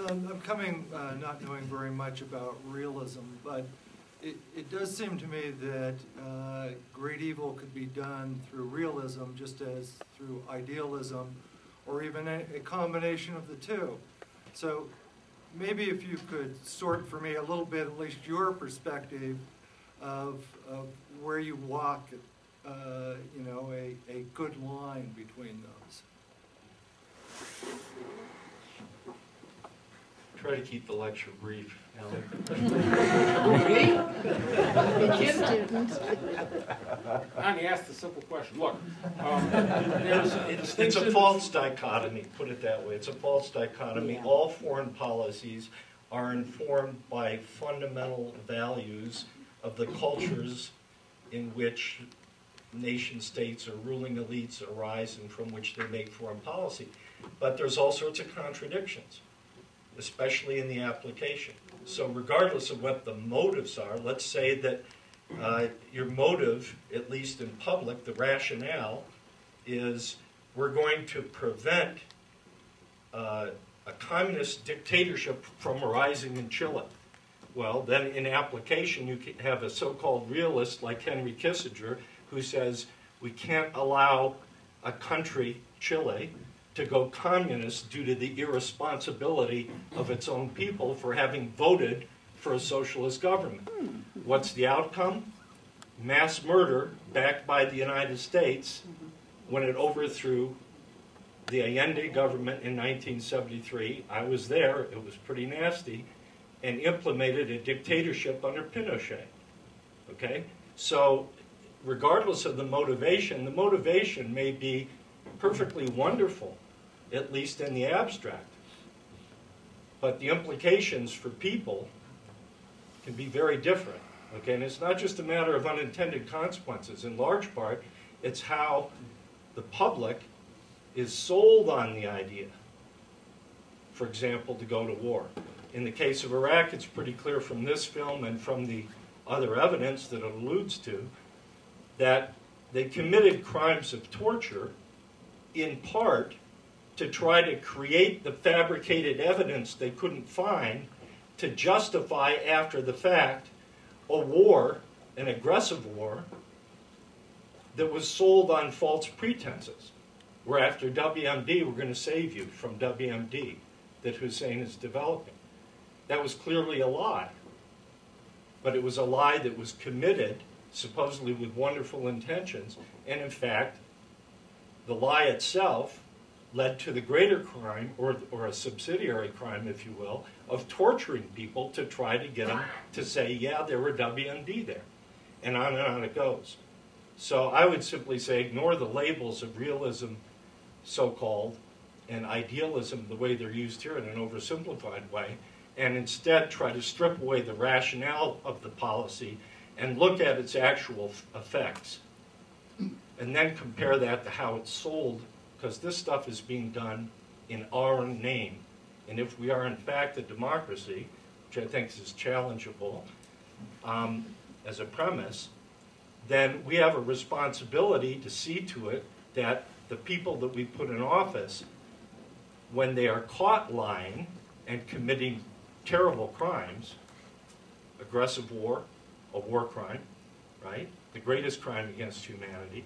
I'm coming not knowing very much about realism, but it does seem to me that great evil could be done through realism just as through idealism, or even a combination of the two. So maybe if you could sort for me a little bit, at least your perspective of where you walk, you know, a good line between those. Try to keep the lecture brief, Alan. I asked a simple question. Look, it's a false dichotomy, put it that way. It's a false dichotomy. Yeah. All foreign policies are informed by fundamental values of the cultures in which nation states or ruling elites arise and from which they make foreign policy. But there's all sorts of contradictions, especially in the application. So regardless of what the motives are, let's say that your motive, at least in public, the rationale, is we're going to prevent a communist dictatorship from arising in Chile. Well, then in application, you can have a so-called realist like Henry Kissinger who says we can't allow a country, Chile, to go communist due to the irresponsibility of its own people for having voted for a socialist government. What's the outcome? Mass murder backed by the United States when it overthrew the Allende government in 1973. I was there, it was pretty nasty, and implemented a dictatorship under Pinochet. Okay? So regardless of the motivation may be perfectly wonderful, at least in the abstract. But the implications for people can be very different. Okay? And it's not just a matter of unintended consequences. In large part, it's how the public is sold on the idea, for example, to go to war. In the case of Iraq, it's pretty clear from this film and from the other evidence that it alludes to that they committed crimes of torture in part to try to create the fabricated evidence they couldn't find to justify after the fact a war, an aggressive war, that was sold on false pretenses. Where after WMD, we're going to save you from WMD that Hussein is developing. That was clearly a lie. But it was a lie that was committed, supposedly with wonderful intentions, and in fact, the lie itself led to the greater crime, or a subsidiary crime, if you will, of torturing people to try to get them to say, yeah, there were WMD there. And on it goes. So I would simply say ignore the labels of realism, so-called, and idealism the way they're used here in an oversimplified way, and instead try to strip away the rationale of the policy and look at its actual effects. And then compare that to how it's sold, because this stuff is being done in our name. And if we are in fact a democracy, which I think is challengeable as a premise, then we have a responsibility to see to it that the people that we put in office, when they are caught lying and committing terrible crimes, aggressive war, a war crime, right? The greatest crime against humanity,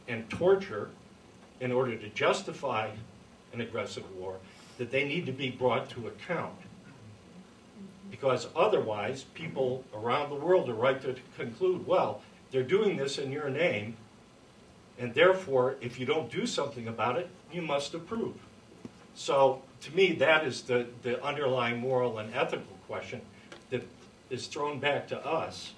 and torture in order to justify an aggressive war, that they need to be brought to account. Because otherwise, people around the world are right to conclude, well, they're doing this in your name, and therefore, if you don't do something about it, you must approve. So, to me, that is the underlying moral and ethical question that is thrown back to us,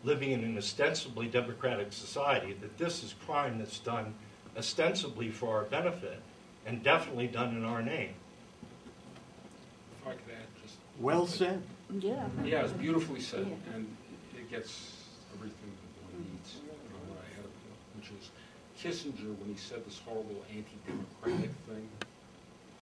living in an ostensibly democratic society, that this is crime that's done ostensibly for our benefit, and definitely done in our name. If I could add just... Well said. Yeah. Yeah, it's beautifully said, Yeah. and it gets everything that one needs, which is Kissinger, when he said this horrible anti-democratic thing,